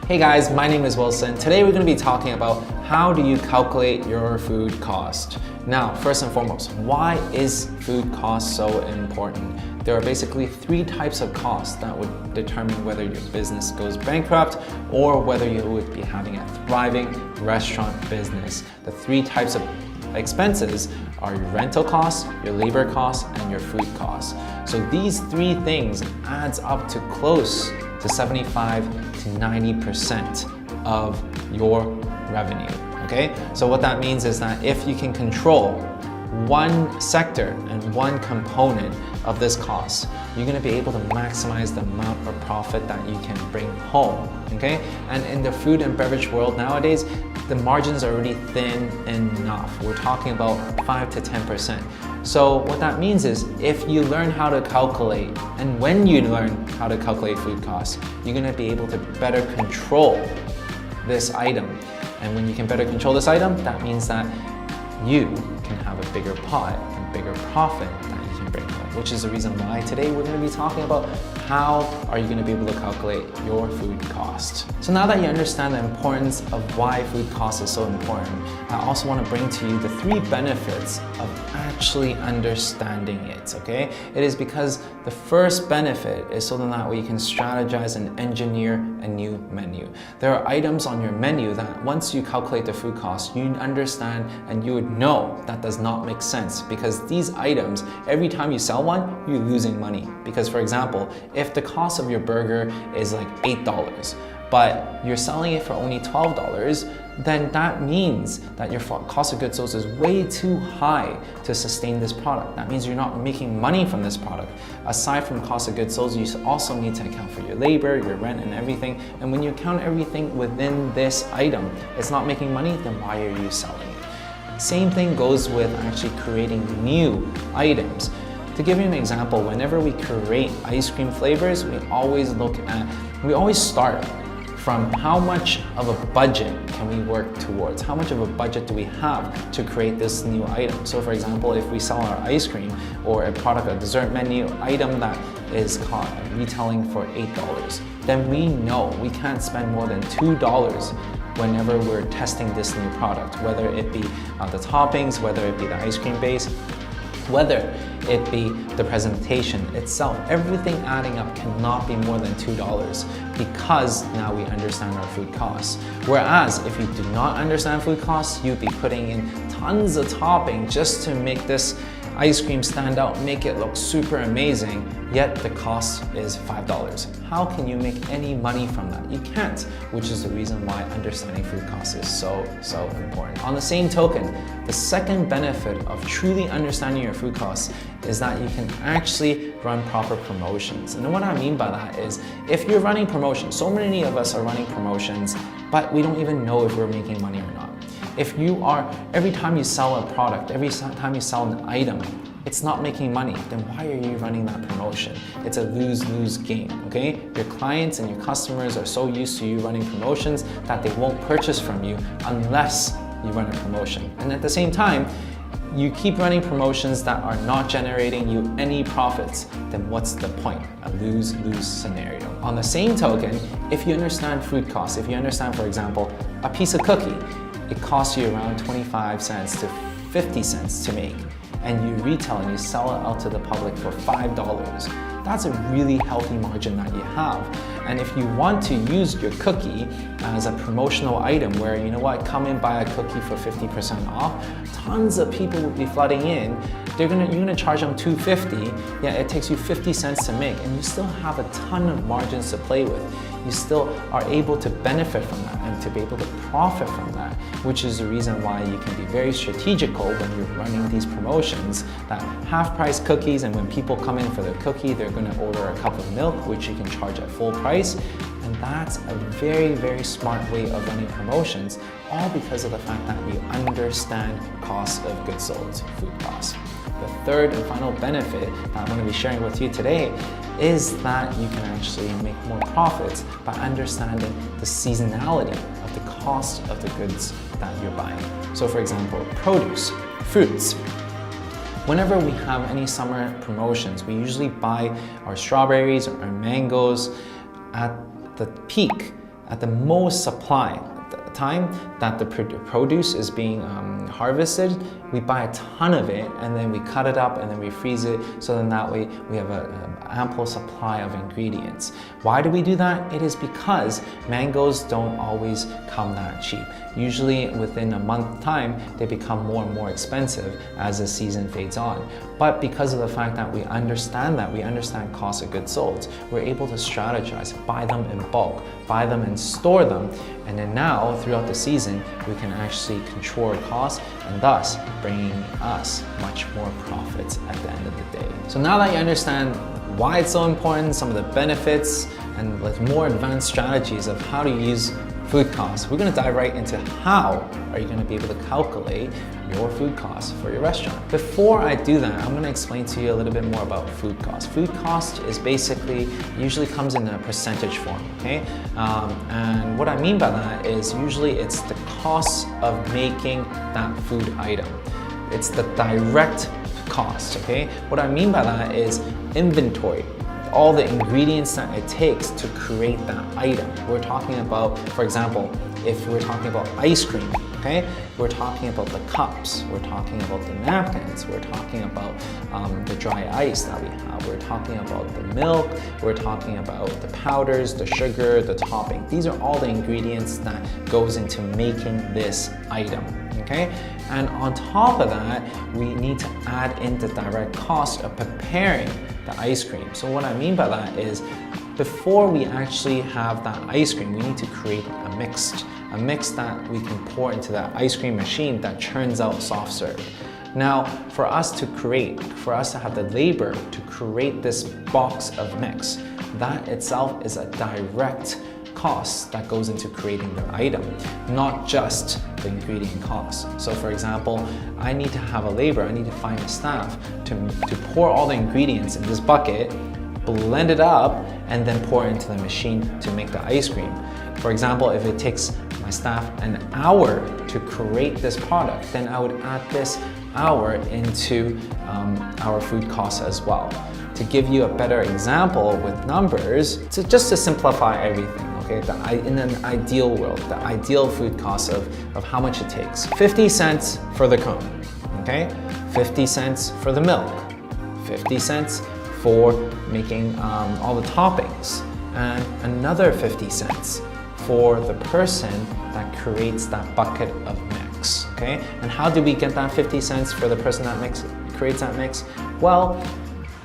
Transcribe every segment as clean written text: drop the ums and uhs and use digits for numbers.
Hey guys, my name is Wilson. Today we're going to be talking about how do you calculate your food cost. Now, first and foremost, why is food cost so important? There are basically three types of costs that would determine whether your business goes bankrupt or whether you would be having a thriving restaurant business. The three types of expenses are your rental costs, your labor costs, and your food costs. So these three things adds up to close to 75 to 90% of your revenue, okay? So what that means is that if you can control one sector and one component of this cost, you're gonna be able to maximize the amount of profit that you can bring home, okay? And in the food and beverage world nowadays, the margins are already thin enough. We're talking about 5 to 10%. So what that means is if you learn how to calculate, and when you learn how to calculate food costs, you're gonna be able to better control this item. And when you can better control this item, that means that you can have a bigger pot and bigger profit that you can bring home, which is the reason why today we're going to be talking about how are you going to be able to calculate your food cost. So now that you understand the importance of why food cost is so important, I also want to bring to you the three benefits of actually understanding it, okay? It is because the first benefit is so that way you can strategize and engineer a new menu. There are items on your menu that once you calculate the food cost, you understand and you would know that does not make sense, because these items, every time you sell one, you're losing money. Because for example, if the cost of your burger is like $8, but you're selling it for only $12, then that means that your cost of goods sold is way too high to sustain this product. That means you're not making money from this product. Aside from cost of goods sold, you also need to account for your labor, your rent, and everything. And when you count everything within this item, it's not making money, then why are you selling it? Same thing goes with actually creating new items. To give you an example, whenever we create ice cream flavors, we always start from how much of a budget can we work towards? How much of a budget do we have to create this new item? So for example, if we sell our ice cream or a product, a dessert menu item that is retailing for $8, then we know we can't spend more than $2 whenever we're testing this new product, whether it be the toppings, whether it be the ice cream base, whether it be the presentation itself. Everything adding up cannot be more than $2 because now we understand our food costs. Whereas if you do not understand food costs, you'd be putting in tons of topping just to make this ice cream stand out, make it look super amazing, yet the cost is $5. How can you make any money from that? You can't, which is the reason why understanding food costs is so important. On the same token, the second benefit of truly understanding your food costs is that you can actually run proper promotions. And what I mean by that is, if you're running promotions, so many of us are running promotions, but we don't even know if we're making money or not. If you are, every time you sell a product, every time you sell an item, it's not making money, then why are you running that promotion? It's a lose-lose game, okay? Your clients and your customers are so used to you running promotions that they won't purchase from you unless you run a promotion. And at the same time, you keep running promotions that are not generating you any profits, then what's the point? A lose-lose scenario. On the same token, if you understand food costs, if you understand, for example, a piece of cookie, it costs you around 25 cents to 50 cents to make, and you retail and you sell it out to the public for $5. That's a really healthy margin that you have. And if you want to use your cookie as a promotional item where, you know what, come and buy a cookie for 50% off, tons of people will be flooding in. You're gonna charge them $2.50, yeah, it takes you 50 cents to make, and you still have a ton of margins to play with. You still are able to benefit from that and to be able to profit from that, which is the reason why you can be very strategical when you're running these promotions, that half-price cookies, and when people come in for their cookie, they're gonna order a cup of milk, which you can charge at full price. And that's a very smart way of running promotions, all because of the fact that you understand cost of goods sold, food costs. The third and final benefit that I'm going to be sharing with you today is that you can actually make more profits by understanding the seasonality of the cost of the goods that you're buying. So for example, produce, fruits. Whenever we have any summer promotions, we usually buy our strawberries or our mangoes at the peak at the most supply, time that the produce is being harvested, we buy a ton of it and then we cut it up and then we freeze it, so then that way we have an ample supply of ingredients. Why do we do that? It is because mangoes don't always come that cheap. Usually within a month time, they become more and more expensive as the season fades on. But because of the fact that we understand cost of goods sold, we're able to strategize, buy them in bulk, buy them and store them. And then now, throughout the season, we can actually control costs and thus bringing us much more profits at the end of the day. So now that you understand why it's so important, some of the benefits, and with more advanced strategies of how to use food costs, we're going to dive right into how are you going to be able to calculate your food costs for your restaurant. Before I do that, I'm going to explain to you a little bit more about food cost. Food cost is basically, usually comes in a percentage form, okay? And what I mean by that is usually it's the cost of making that food item. It's the direct cost, okay? What I mean by that is inventory, all the ingredients that it takes to create that item. We're talking about, for example, if we're talking about ice cream, okay? We're talking about the cups, we're talking about the napkins, we're talking about the dry ice that we have, we're talking about the milk, we're talking about the powders, the sugar, the topping. These are all the ingredients that goes into making this item, okay? And on top of that, we need to add in the direct cost of preparing the ice cream. So what I mean by that is, before we actually have that ice cream, we need to create a mix that we can pour into that ice cream machine that churns out soft serve. Now, for us to have the labor to create this box of mix, that itself is a direct cost that goes into creating the item, not just the ingredient cost. So for example, I need to have a labor, I need to find a staff to pour all the ingredients in this bucket, blend it up, and then pour it into the machine to make the ice cream. For example, if it takes my staff an hour to create this product, then I would add this hour into our food costs as well. To give you a better example with numbers, just to simplify everything, okay? In an ideal world, the ideal food cost of how much it takes. 50 cents for the cone, okay? 50 cents for the milk, 50 cents for making all the toppings, and another 50 cents for the person that creates that bucket of mix, okay? And how do we get that 50 cents for the person that creates that mix? Well,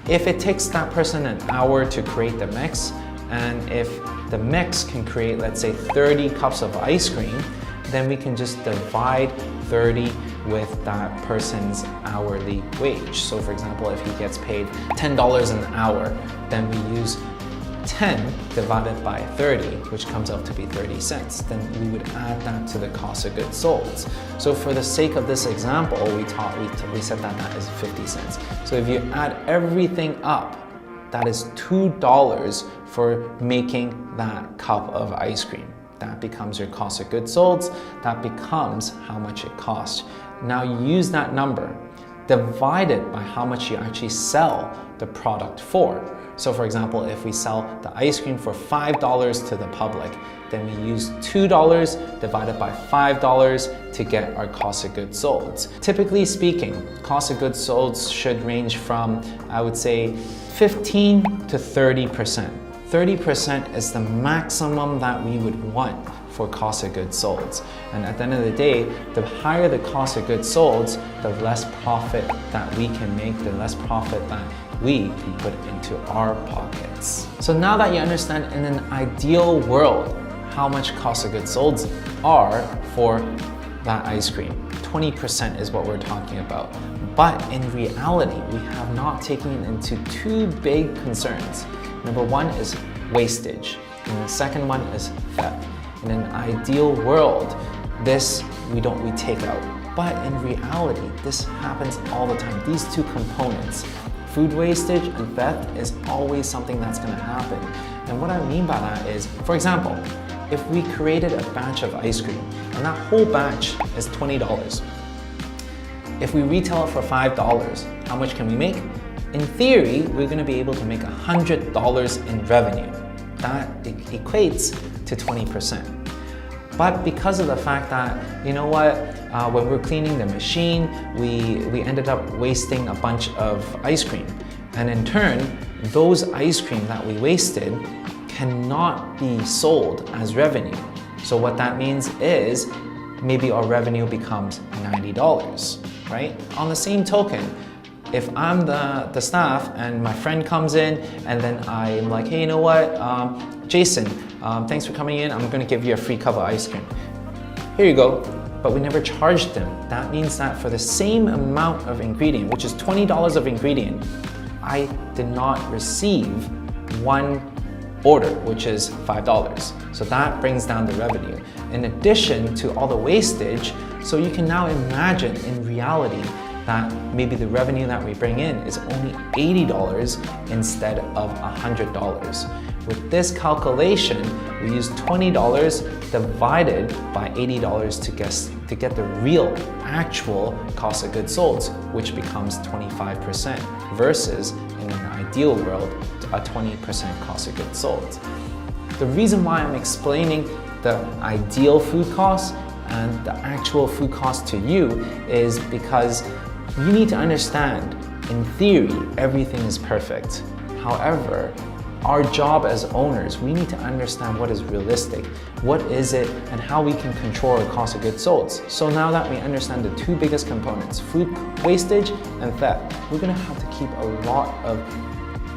if it takes that person an hour to create the mix, and if the mix can create, let's say, 30 cups of ice cream, then we can just divide 30 with that person's hourly wage. So for example, if he gets paid $10 an hour, then we use 10 divided by 30, which comes out to be 30 cents. Then we would add that to the cost of goods sold. So for the sake of this example, we said that is 50 cents. So if you add everything up, that is $2 for making that cup of ice cream. That becomes your cost of goods sold. That becomes how much it costs. Now you use that number, divide it by how much you actually sell the product for. So for example, if we sell the ice cream for $5 to the public, then we use $2 divided by $5 to get our cost of goods sold. Typically speaking, cost of goods sold should range from, I would say, 15 to 30%. 30% is the maximum that we would want for cost of goods sold. And at the end of the day, the higher the cost of goods sold, the less profit that we can make, the less profit that we can put into our pockets. So now that you understand in an ideal world how much cost of goods sold are for that ice cream, 20% is what we're talking about. But in reality, we have not taken it into two big concerns. Number one is wastage, and the second one is theft. In an ideal world, this we take out. But in reality, this happens all the time. These two components, food wastage and theft, is always something that's going to happen. And what I mean by that is, for example, if we created a batch of ice cream and that whole batch is $20, if we retail it for $5, how much can we make? In theory, we're going to be able to make $100 in revenue. That equates to 20%. But because of the fact that, you know what, when we're cleaning the machine, we ended up wasting a bunch of ice cream. And in turn, those ice cream that we wasted cannot be sold as revenue. So what that means is maybe our revenue becomes $90, right? On the same token, if I'm the staff and my friend comes in and then I'm like, hey, you know what, Jason, thanks for coming in. I'm gonna give you a free cup of ice cream. Here you go. But we never charged them. That means that for the same amount of ingredient, which is $20 of ingredient, I did not receive one order, which is $5. So that brings down the revenue. In addition to all the wastage, so you can now imagine in reality that maybe the revenue that we bring in is only $80 instead of $100. With this calculation, we use $20 divided by $80 to get the real actual cost of goods sold, which becomes 25% versus in an ideal world, a 20% cost of goods sold. The reason why I'm explaining the ideal food cost and the actual food cost to you is because you need to understand, in theory, everything is perfect. However, our job as owners, we need to understand what is realistic, what is it, and how we can control our cost of goods sold. So now that we understand the two biggest components, food wastage and theft, we're gonna have to keep a lot of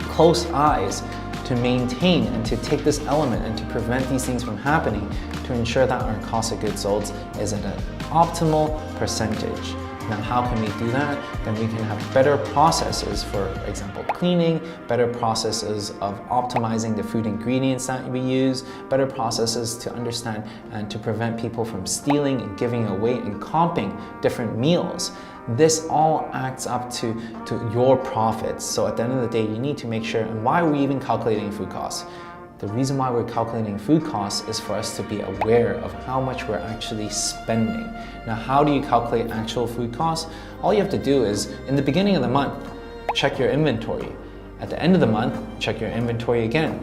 close eyes to maintain and to take this element and to prevent these things from happening to ensure that our cost of goods sold is at an optimal percentage. Now, how can we do that? Then we can have better processes, for example, cleaning, better processes of optimizing the food ingredients that we use, better processes to understand and to prevent people from stealing and giving away and comping different meals. This all adds up to your profits. So at the end of the day, you need to make sure, and why are we even calculating food costs? The reason why we're calculating food costs is for us to be aware of how much we're actually spending. Now, how do you calculate actual food costs? All you have to do is, in the beginning of the month, check your inventory. At the end of the month, check your inventory again.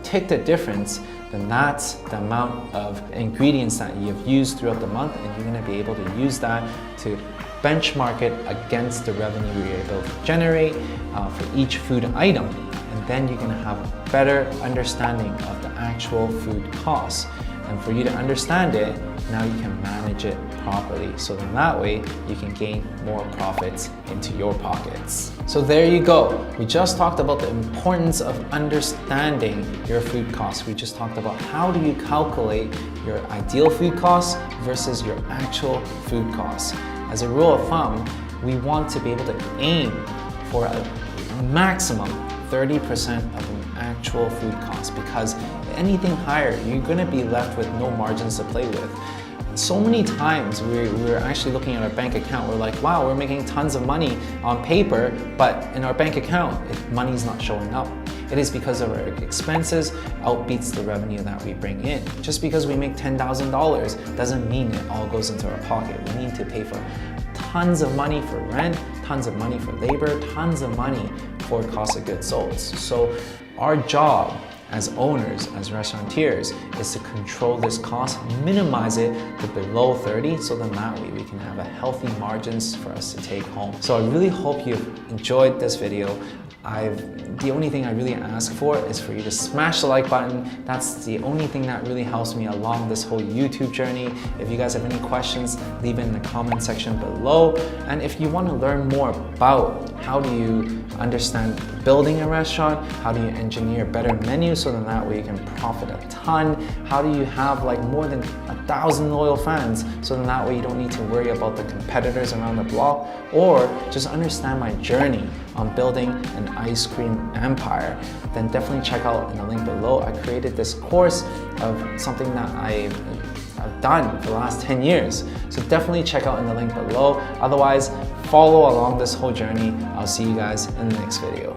Take the difference, then that's the amount of ingredients that you've used throughout the month, and you're gonna be able to use that to benchmark it against the revenue you're able to generate for each food item. And then you're gonna have a better understanding of the actual food costs. And for you to understand it, now you can manage it properly. So then that way you can gain more profits into your pockets. So there you go. We just talked about the importance of understanding your food costs. We just talked about how do you calculate your ideal food costs versus your actual food costs. As a rule of thumb, we want to be able to aim for a maximum 30% of an actual food cost, because anything higher, you're gonna be left with no margins to play with. So many times we're actually looking at our bank account, we're like, wow, we're making tons of money on paper, but in our bank account, money's not showing up. It is because of our expenses outbeats the revenue that we bring in. Just because we make $10,000 doesn't mean it all goes into our pocket. We need to pay for tons of money for rent, tons of money for labor, tons of money for cost of goods sold. So our job as owners, as restaurateurs, is to control this cost, minimize it to below 30, so then that way we can have a healthy margins for us to take home. So I really hope you've enjoyed this video. The only thing I really ask for is for you to smash the like button. That's the only thing that really helps me along this whole YouTube journey. If you guys have any questions, leave it in the comment section below. And if you want to learn more about how do you understand building a restaurant, how do you engineer better menus so then that way you can profit a ton, how do you have like more than 1,000 loyal fans so then that way you don't need to worry about the competitors around the block, or just understand my journey on building an ice cream empire, then definitely check out in the link below. I created this course of something that I've done for the last 10 years. So definitely check out in the link below. Otherwise, follow along this whole journey. I'll see you guys in the next video.